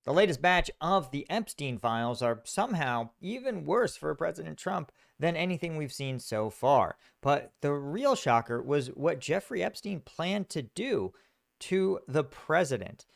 The latest batch of the Epstein files are somehow even worse for President Trump than anything we've seen so far. But the real shocker was what Jeffrey Epstein planned to do to the president.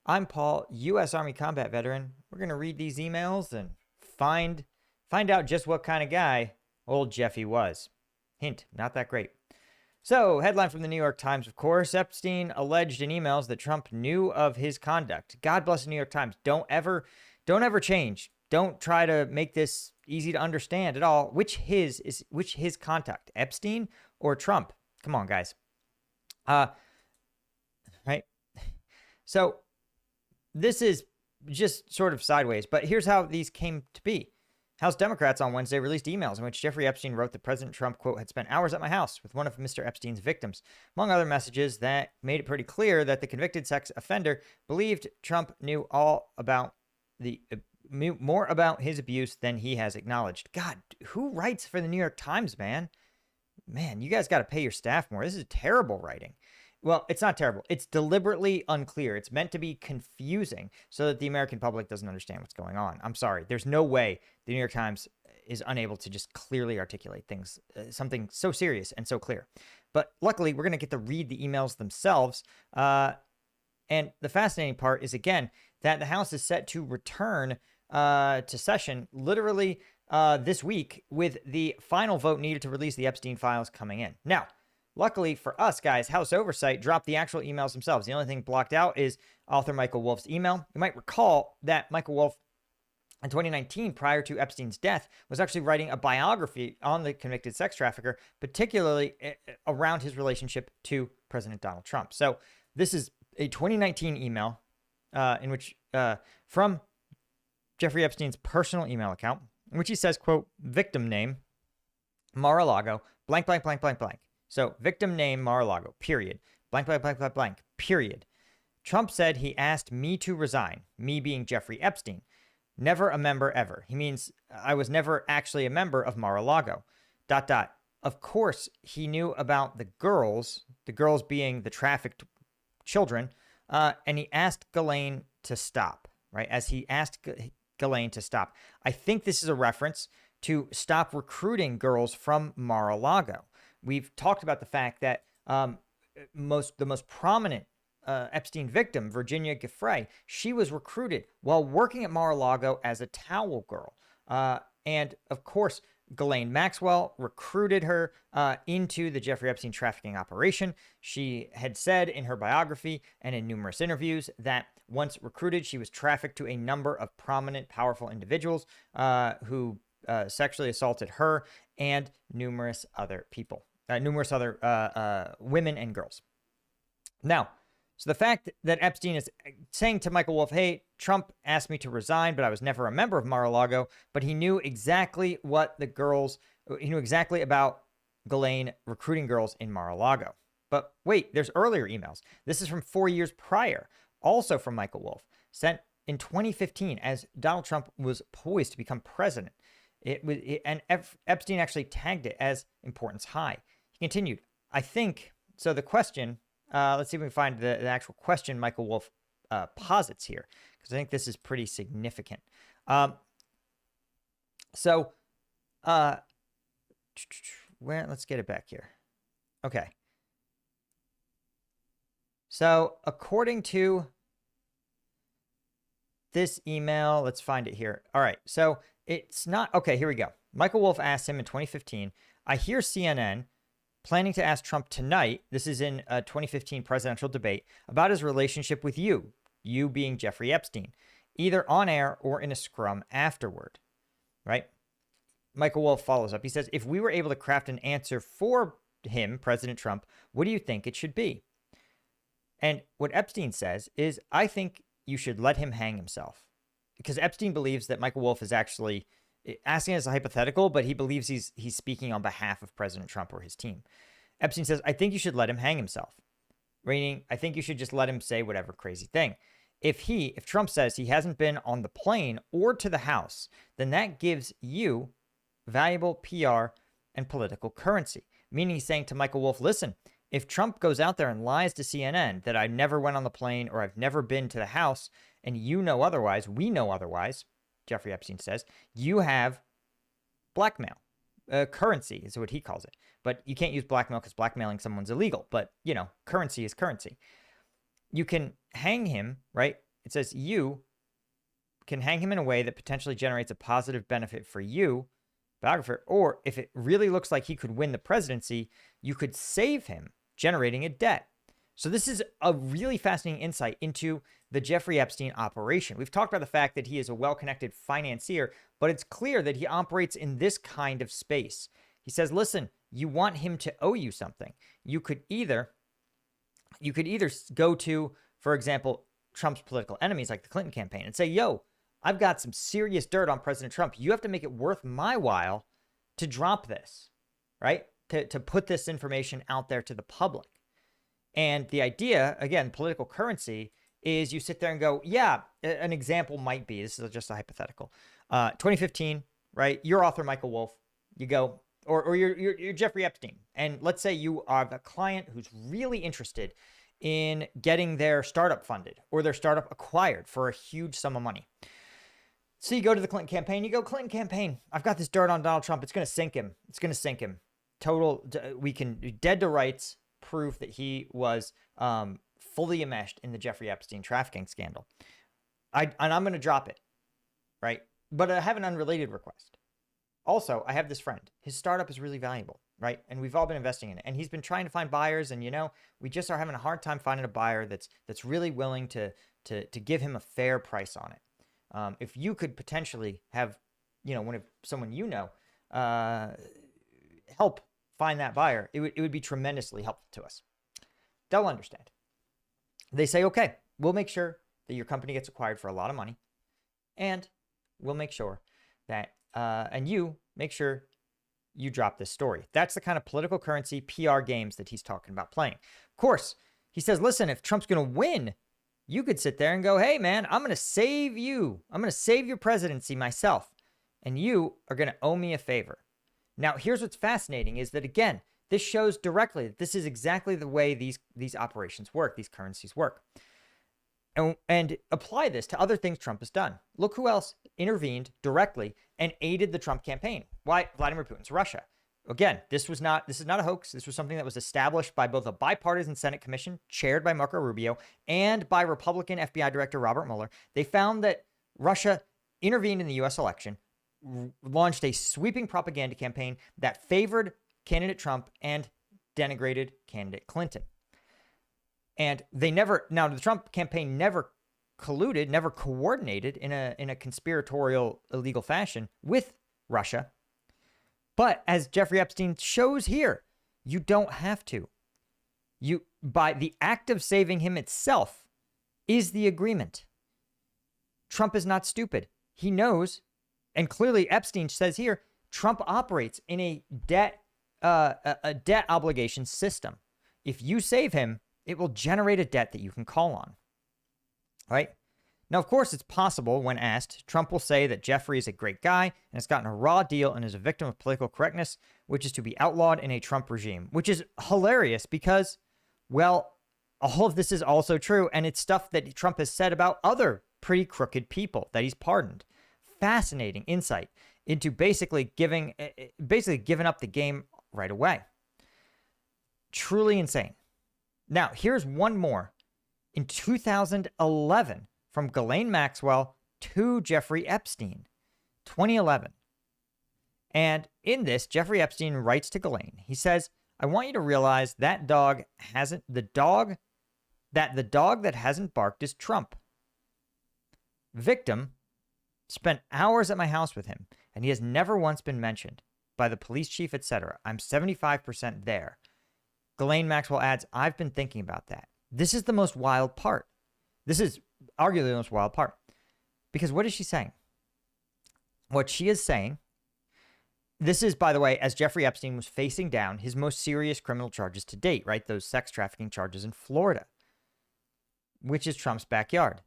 I'm Paul, U.S. Army combat veteran. We're going to read these emails and find out just what kind of guy old Jeffy was. Hint, not that great. So, headline from the New York Times, of course. Epstein alleged in emails that Trump knew of his conduct. God bless the New York Times. Don't ever change. Don't try to make this easy to understand at all. Which his contact? Epstein or Trump? Come on, guys. Right? So, this is just sort of sideways, but here's how these came to be. House Democrats on Wednesday released emails in which Jeffrey Epstein wrote that President Trump, quote, had spent hours at my house with one of Mr. Epstein's victims, among other messages that made it pretty clear that the convicted sex offender believed Trump knew more about his abuse than he has acknowledged. God, who writes for the New York Times, man? Man, you guys got to pay your staff more. This is terrible writing. Well, it's not terrible. It's deliberately unclear. It's meant to be confusing so that the American public doesn't understand what's going on. I'm sorry. There's no way the New York Times is unable to just clearly articulate things, something so serious and so clear. But luckily, we're going to get to read the emails themselves. And the fascinating part is, again, that the House is set to return to session literally this week with the final vote needed to release the Epstein files coming in. Now, luckily for us, guys, House Oversight dropped the actual emails themselves. The only thing blocked out is author Michael Wolff's email. You might recall that Michael Wolff, in 2019, prior to Epstein's death, was actually writing a biography on the convicted sex trafficker, particularly around his relationship to President Donald Trump. So this is a 2019 email in which from Jeffrey Epstein's personal email account, in which he says, quote, victim name, Mar-a-Lago, blank, blank, blank, blank, blank. So victim name, Mar-a-Lago, period. Blank, blank, blank, blank, blank, period. Trump said he asked me to resign, me being Jeffrey Epstein. Never a member ever. He means I was never actually a member of Mar-a-Lago. ... Of course, he knew about the girls being the trafficked children, and he asked Ghislaine to stop, right? As he asked Ghislaine to stop. I think this is a reference to stop recruiting girls from Mar-a-Lago. We've talked about the fact that the most prominent Epstein victim, Virginia Giuffre, she was recruited while working at Mar-a-Lago as a towel girl. And of course, Ghislaine Maxwell recruited her into the Jeffrey Epstein trafficking operation. She had said in her biography and in numerous interviews that once recruited, she was trafficked to a number of prominent, powerful individuals who sexually assaulted her and numerous other people, women and girls. Now, so the fact that Epstein is saying to Michael Wolff, hey, Trump asked me to resign, but I was never a member of Mar-a-Lago, but he knew exactly about Ghislaine recruiting girls in Mar-a-Lago. But wait, there's earlier emails. This is from 4 years prior, also from Michael Wolff, sent in 2015 as Donald Trump was poised to become president. Epstein actually tagged it as importance high. He continued, I think, so the question, let's see if we can find the actual question Michael Wolff posits here, because I think this is pretty significant. Let's get it back here. Okay. So according to this email, let's find it here. All right. So it's not, okay, here we go. Michael Wolff asked him in 2015, I hear CNN planning to ask Trump tonight, this is in a 2015 presidential debate, about his relationship with you being Jeffrey Epstein, either on air or in a scrum afterward, right? Michael Wolff follows up. He says, if we were able to craft an answer for him, President Trump, what do you think it should be? And what Epstein says is, I think you should let him hang himself. Because Epstein believes that Michael Wolff is actually asking as a hypothetical, but he believes he's speaking on behalf of President Trump or his team. Epstein says, I think you should let him hang himself. Meaning, I think you should just let him say whatever crazy thing. If Trump says he hasn't been on the plane or to the House, then that gives you valuable PR and political currency. Meaning he's saying to Michael Wolff, listen, if Trump goes out there and lies to CNN that I never went on the plane or I've never been to the House, and you know otherwise, we know otherwise, Jeffrey Epstein says, you have blackmail. Currency is what he calls it. But you can't use blackmail because blackmailing someone's illegal. But, currency is currency. You can hang him, right? It says you can hang him in a way that potentially generates a positive benefit for you, biographer, or if it really looks like he could win the presidency, you could save him, generating a debt. So this is a really fascinating insight into the Jeffrey Epstein operation. We've talked about the fact that he is a well-connected financier, but it's clear that he operates in this kind of space. He says, listen, you want him to owe you something. You could either go to, for example, Trump's political enemies like the Clinton campaign and say, yo, I've got some serious dirt on President Trump. You have to make it worth my while to drop this, right? To put this information out there to the public. And the idea, again, political currency, is you sit there and go, yeah, an example might be, this is just a hypothetical, 2015, right? You're author Michael Wolff. You go, or you're Jeffrey Epstein. And let's say you are a client who's really interested in getting their startup funded or their startup acquired for a huge sum of money. So you go to the Clinton campaign, you go, Clinton campaign, I've got this dirt on Donald Trump. It's going to sink him. It's going to sink him. We can dead to rights prove that he was fully enmeshed in the Jeffrey Epstein trafficking scandal. And I'm going to drop it, right? But I have an unrelated request. Also, I have this friend. His startup is really valuable, right? And we've all been investing in it. And he's been trying to find buyers. And, we just are having a hard time finding a buyer that's really willing to give him a fair price on it. If you could potentially have, someone help find that buyer, it would be tremendously helpful to us. They'll understand. They say, okay, we'll make sure that your company gets acquired for a lot of money, and we'll make sure that, and you make sure you drop this story. That's the kind of political currency PR games that he's talking about playing. Of course, he says, listen, if Trump's going to win, you could sit there and go, hey, man, I'm going to save you. I'm going to save your presidency myself, and you are going to owe me a favor. Now, here's what's fascinating is that, again, this shows directly that this is exactly the way these operations work, these currencies work. And apply this to other things Trump has done. Look who else intervened directly and aided the Trump campaign. Why? Vladimir Putin's Russia. Again, this is not a hoax. This was something that was established by both a bipartisan Senate commission chaired by Marco Rubio and by Republican FBI Director Robert Mueller. They found that Russia intervened in the U.S. election, launched a sweeping propaganda campaign that favored candidate Trump and denigrated candidate Clinton. And the Trump campaign never colluded, never coordinated in a conspiratorial, illegal fashion with Russia. But as Jeffrey Epstein shows here, you don't have to. By the act of saving him itself is the agreement. Trump is not stupid. He knows, and clearly Epstein says here, Trump operates in a debt obligation system. If you save him, it will generate a debt that you can call on. All right? Now, of course, it's possible when asked, Trump will say that Jeffrey is a great guy and has gotten a raw deal and is a victim of political correctness, which is to be outlawed in a Trump regime, which is hilarious because, well, all of this is also true, and it's stuff that Trump has said about other pretty crooked people that he's pardoned. Fascinating insight into basically giving up the game right away. Truly insane. Now, here's one more. In 2011, from Ghislaine Maxwell to Jeffrey Epstein, 2011. And in this, Jeffrey Epstein writes to Ghislaine. He says, I want you to realize that the dog that hasn't barked is Trump. Victim spent hours at my house with him, and he has never once been mentioned by the police chief, etc. I'm 75% there. Ghislaine Maxwell adds, I've been thinking about that. This is the most wild part. This is arguably the most wild part. Because what is she saying? What she is saying, this is, by the way, as Jeffrey Epstein was facing down his most serious criminal charges to date, right? Those sex trafficking charges in Florida, which is Trump's backyard.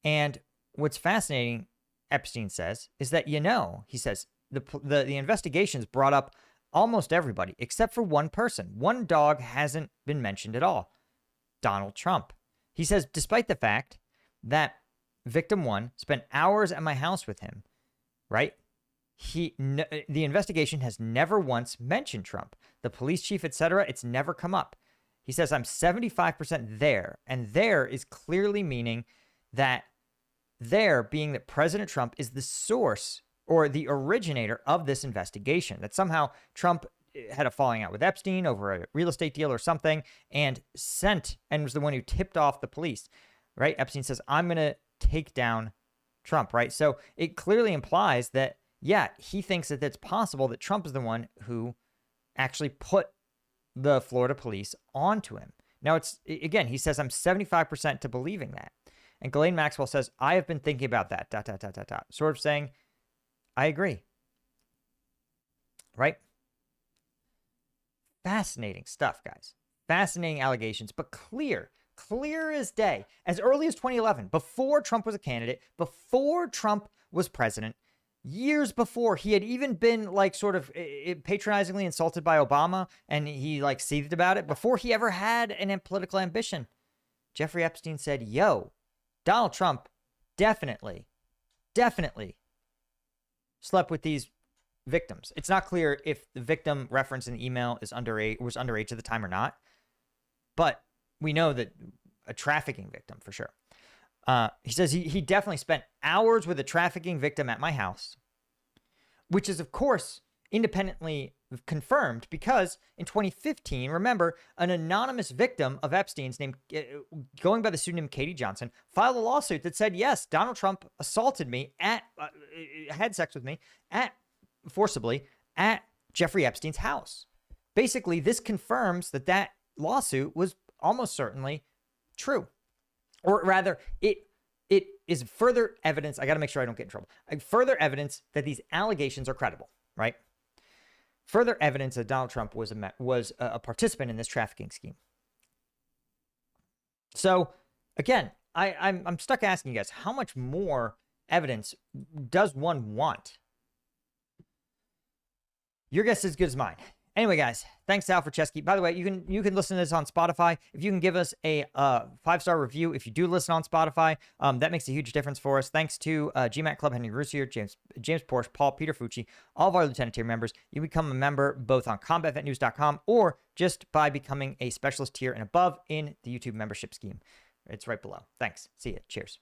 And what's fascinating, Epstein says, is that, he says, the investigations brought up almost everybody except for one person. One dog hasn't been mentioned at all. Donald Trump. He says, despite the fact that victim one spent hours at my house with him, right? The investigation has never once mentioned Trump. The police chief, etc., it's never come up. He says, I'm 75% there. And there is clearly meaning that there being that President Trump is the source or the originator of this investigation, that somehow Trump had a falling out with Epstein over a real estate deal or something and was the one who tipped off the police, right? Epstein says, I'm going to take down Trump, right? So it clearly implies that, yeah, he thinks that it's possible that Trump is the one who actually put the Florida police onto him. Now, again, he says, I'm 75% to believing that. And Ghislaine Maxwell says, I have been thinking about that, ... Sort of saying, I agree. Right? Fascinating stuff, guys. Fascinating allegations, but clear as day. As early as 2011, before Trump was a candidate, before Trump was president, years before he had even been like sort of patronizingly insulted by Obama, and he like seethed about it before he ever had an political ambition. Jeffrey Epstein said, yo, Donald Trump definitely slept with these victims. It's not clear if the victim referenced in the email was underage at the time or not, but we know that a trafficking victim for sure. He says he definitely spent hours with a trafficking victim at my house, which is, of course, independently confirmed because in 2015, remember, an anonymous victim of Epstein's named, going by the pseudonym Katie Johnson, filed a lawsuit that said, yes, Donald Trump assaulted me had sex with me forcibly at Jeffrey Epstein's house. Basically, this confirms that lawsuit was almost certainly true. Or rather, it is further evidence. I got to make sure I don't get in trouble. Further evidence that these allegations are credible, right? Further evidence that Donald Trump was a participant in this trafficking scheme. So, again, I'm stuck asking you guys, how much more evidence does one want? Your guess is as good as mine. Anyway, guys, thanks to Al for Chesky. By the way, you can listen to this on Spotify. If you can give us a 5-star review, if you do listen on Spotify, that makes a huge difference for us. Thanks to GMAT Club, Henry Roussier, James Porsche, Paul, Peter Fucci, all of our Lieutenant tier members. You become a member both on combatvetnews.com or just by becoming a specialist tier and above in the YouTube membership scheme. It's right below. Thanks. See you. Cheers.